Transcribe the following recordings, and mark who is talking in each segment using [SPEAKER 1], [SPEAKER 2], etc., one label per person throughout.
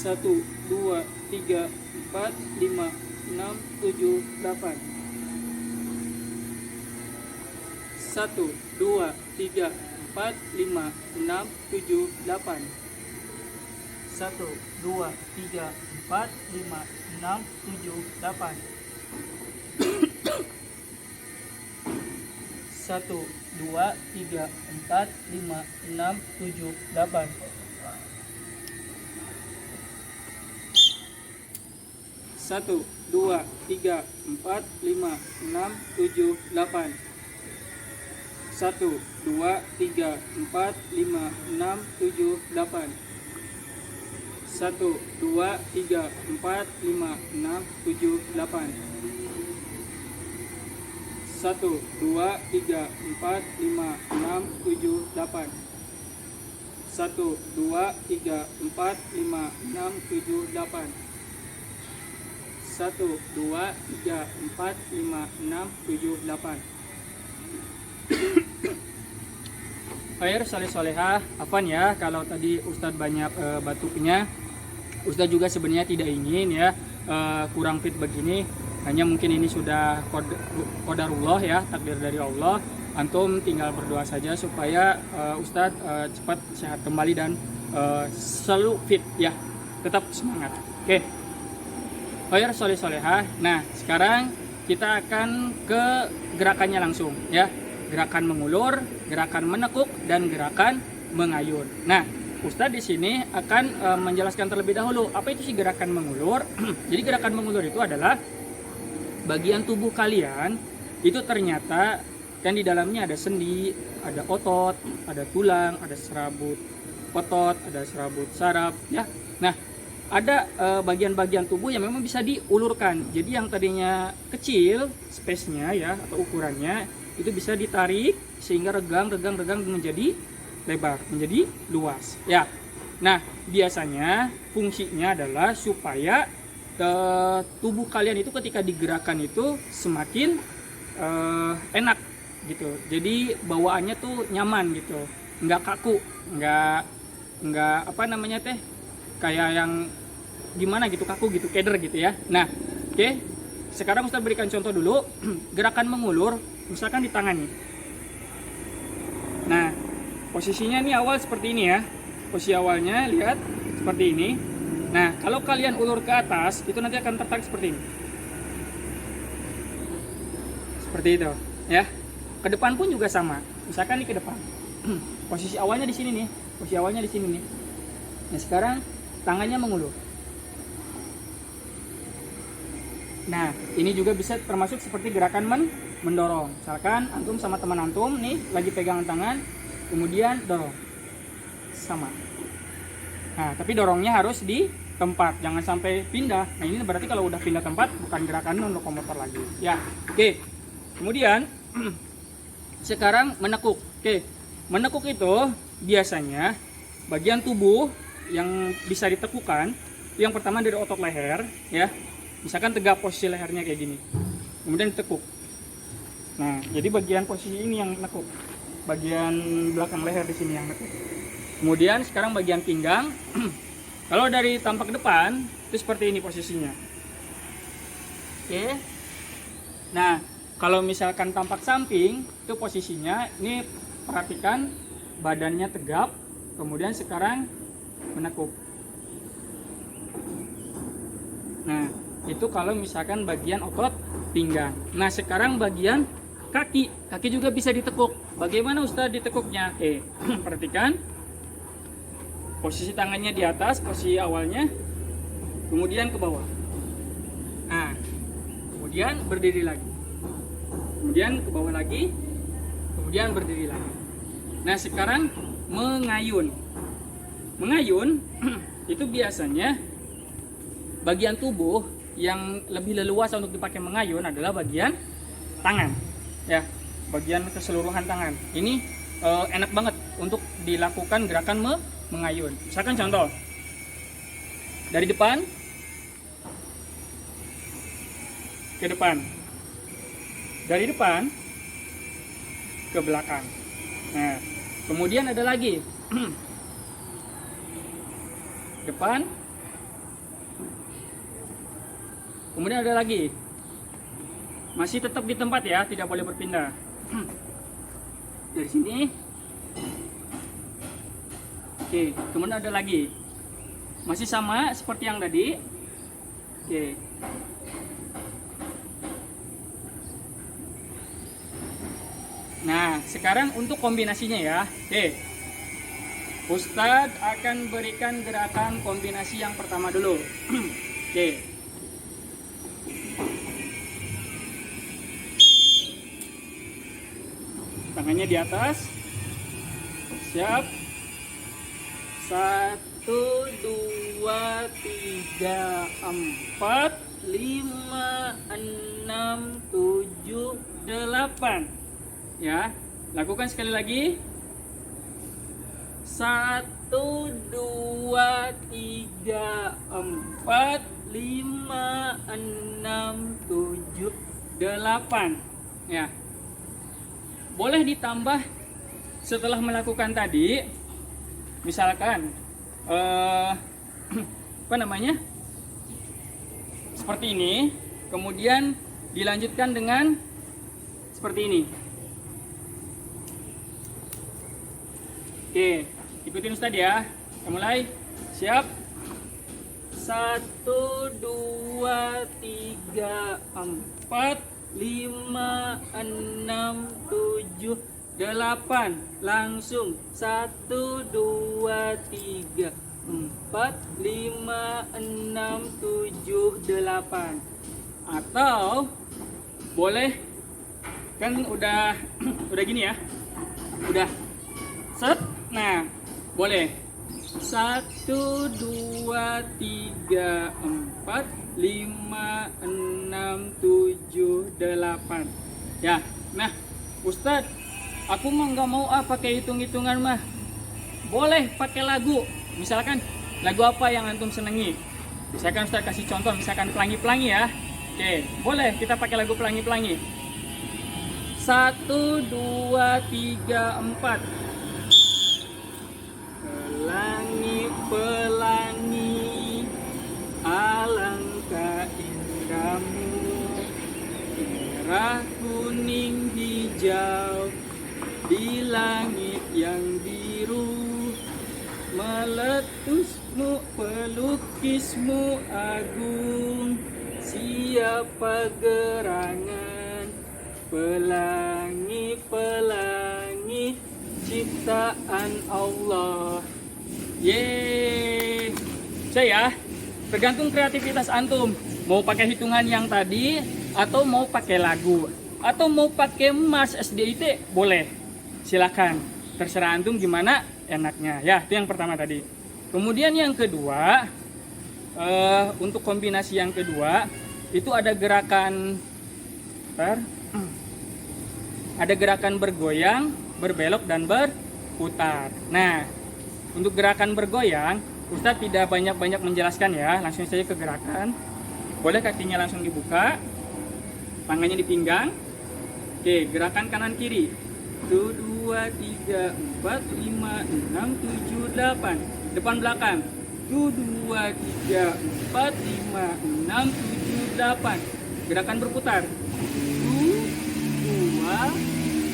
[SPEAKER 1] 1, 2, 3, 4, 5, 6, 7, 8. 1, 2, 3, 4, 5, 6, 7, 8. 1, 2, 3, 4, 5, 6, 7, 8. 1, 2, 3, 4, 5, 6, 7, 8. 1, 2, 3, 4, 5, 6, 7, 8. 1, 2, 3, 4, 5, 6, 7, 8. 1, 2, 3, 4, 5, 6, 7, 8. 1, 2, 3, 4, 5, 6, 7, 8. 1, 2, 3, 4, 5, 6, 7, 8. 1, 2, 3, 4, 5, 6, 7, 8. Khair soleh-solehah, afan ya kalau tadi Ustadz banyak batuknya. Ustadz juga sebenarnya tidak ingin ya kurang fit begini. Hanya mungkin ini sudah qadarullah ya, takdir dari Allah. Antum tinggal berdoa saja supaya Ustadz cepat sehat kembali dan selalu fit ya, tetap semangat. Oke. Khair soleh-solehah. Nah, sekarang kita akan ke gerakannya langsung ya. Gerakan mengulur, gerakan menekuk, dan gerakan mengayun. Nah, Ustadz di sini akan menjelaskan terlebih dahulu apa itu sih gerakan mengulur. Jadi gerakan mengulur itu adalah bagian tubuh kalian itu ternyata kan di dalamnya ada sendi, ada otot, ada tulang, ada serabut otot, ada serabut saraf ya. Nah, ada bagian-bagian tubuh yang memang bisa diulurkan. Jadi yang tadinya kecil space-nya ya atau ukurannya itu bisa ditarik sehingga regang menjadi lebar, menjadi luas ya. Nah, biasanya fungsinya adalah supaya tubuh kalian itu ketika digerakkan itu semakin enak gitu. Jadi bawaannya tuh nyaman gitu, nggak kaku, nggak apa namanya teh kayak yang gimana gitu, kaku gitu, keder gitu ya. Nah, oke. Sekarang Ustaz berikan contoh dulu. Gerakan mengulur misalkan di tangan nih. Nah, posisinya nih awal seperti ini ya. Posisi awalnya lihat seperti ini. Nah, kalau kalian ulur ke atas itu nanti akan tertarik seperti ini. Seperti itu ya. Ke depan pun juga sama. Misalkan nih ke depan. Posisi awalnya di sini nih. Posisi awalnya di sini nih. Nah, sekarang tangannya mengulur. Nah, ini juga bisa termasuk seperti gerakan mendorong. Misalkan antum sama teman antum nih lagi pegangan tangan, kemudian dorong. Sama. Nah, tapi dorongnya harus di tempat, jangan sampai pindah. Nah, ini berarti kalau udah pindah tempat bukan gerakan non-lokomotor lagi. Ya, oke. Kemudian sekarang menekuk. Oke. Menekuk itu biasanya bagian tubuh yang bisa ditekukan. Yang pertama dari otot leher, ya. Misalkan tegak posisi lehernya kayak gini. Kemudian ditekuk. Nah, jadi bagian posisi ini yang nekuk. Bagian belakang leher di sini yang nekuk. Kemudian sekarang bagian pinggang. Kalau dari tampak depan itu seperti ini posisinya. Oke. Nah, kalau misalkan tampak samping itu posisinya ini perhatikan badannya tegap. Kemudian sekarang menekuk. Nah, itu kalau misalkan bagian otot pinggang. Nah, sekarang bagian kaki. Kaki juga bisa ditekuk. Bagaimana Ustaz ditekuknya? Perhatikan. Posisi tangannya di atas, posisi awalnya. Kemudian ke bawah. Nah, kemudian berdiri lagi. Kemudian ke bawah lagi. Kemudian berdiri lagi. Nah, sekarang mengayun. Mengayun itu biasanya bagian tubuh yang lebih leluasa untuk dipakai mengayun adalah bagian tangan, ya, bagian keseluruhan tangan. Ini enak banget untuk dilakukan gerakan mengayun. Misalkan contoh dari depan ke depan, dari depan ke belakang. Nah, kemudian ada lagi depan Kemudian ada lagi. Masih tetap di tempat ya, tidak boleh berpindah. Dari sini. Oke, kemudian ada lagi. Masih sama seperti yang tadi. Oke. Nah, sekarang untuk kombinasinya ya. Oke. Ustadz akan berikan gerakan kombinasi yang pertama dulu. Oke. Tangannya di atas. Siap. 1, 2, 3, 4, 5, 6, 7, 8. Ya, lakukan sekali lagi. 1, 2, 3, 4, 5, 6, 7, 8. Ya. Boleh ditambah setelah melakukan tadi, misalkan apa namanya, seperti ini, kemudian dilanjutkan dengan seperti ini. Oke, ikutin Ustadz ya. Kita mulai. Siap. 1, 2, 3, 4, 5, 6, 7, 8. Langsung 1, 2, 3, 4, 5, 6, 7, 8. Atau boleh, kan udah gini ya, udah set. Nah, boleh 1, 2, 3, 4, 5, 6, 7, 8. Ya, nah Ustadz, aku mah nggak mau pakai hitung-hitungan mah. Boleh pakai lagu. Misalkan lagu apa yang antum senengi. Misalkan Ustadz kasih contoh, misalkan Pelangi-Pelangi ya. Oke, boleh kita pakai lagu Pelangi-Pelangi. 1, 2, 3, 4. Pelangi, alangkah indahmu, merah, kuning, hijau, di langit yang biru, meletusmu, pelukismu agung, siapa gerangan, pelangi, pelangi, ciptaan Allah. Yeay. Saya tergantung kreativitas antum. Mau pakai hitungan yang tadi, atau mau pakai lagu, atau mau pakai Mas SDIT, boleh. Silakan. Terserah antum gimana enaknya. Ya, itu yang pertama tadi. Kemudian yang kedua, untuk kombinasi yang kedua, itu ada gerakan ada gerakan bergoyang, berbelok, dan berputar. Nah, untuk gerakan bergoyang, Ustadz tidak banyak-banyak menjelaskan ya, langsung saja ke gerakan. Boleh kakinya langsung dibuka, tangannya di pinggang. Oke, gerakan kanan kiri. 1, 2, 3, 4, 5, 6, 7, 8. Depan belakang. 1, 2, 3, 4, 5, 6, 7, 8. Gerakan berputar. 1, 2,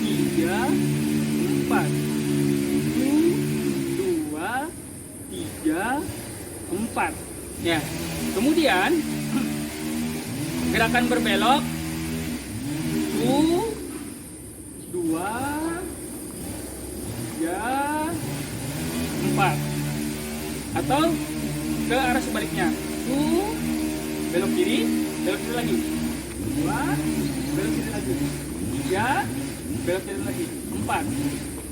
[SPEAKER 1] 3, 4. 3, 4. Ya. Kemudian gerakan berbelok 1, 2, 3, 4. Atau ke arah sebaliknya. 1, belok kiri lagi. 2, belok kiri lagi. 3, belok kiri lagi. 4.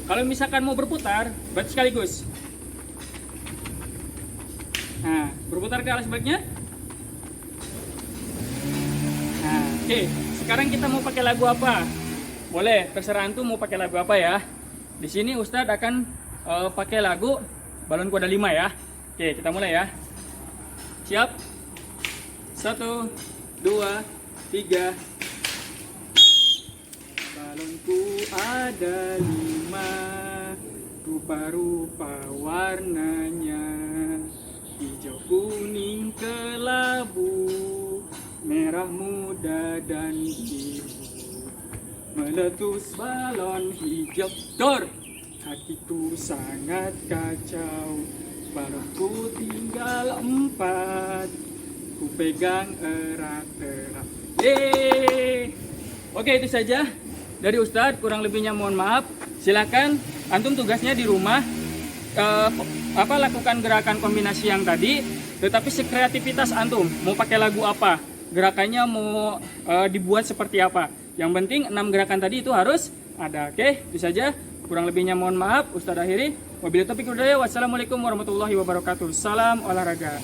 [SPEAKER 1] Kalau misalkan mau berputar, berarti sekaligus. Nah, berputar ke arah sebaliknya. Nah, oke. Sekarang kita mau pakai lagu apa? Boleh, terserah antum mau pakai lagu apa ya. Di sini Ustadz akan pakai lagu Balonku Ada 5 ya. Oke, kita mulai ya. Siap? 1, 2, 3. Balonku ada 5, rupa-rupa warnanya. Hijau, kuning, kelabu, merah muda dan biru, meletus balon hijau. Dor, hatiku sangat kacau, balonku tinggal 4, ku pegang erat-erat. Yeay. Oke, itu saja dari Ustadz, kurang lebihnya mohon maaf. Silakan antum tugasnya di rumah lakukan gerakan kombinasi yang tadi, tetapi sekreativitas antum mau pakai lagu apa, gerakannya mau dibuat seperti apa. Yang penting 6 gerakan tadi itu harus ada. Oke, itu saja. Kurang lebihnya mohon maaf. Ustadz akhiri. Wabillahi taufiq wal hidayah. Wassalamualaikum warahmatullahi wabarakatuh. Salam olahraga.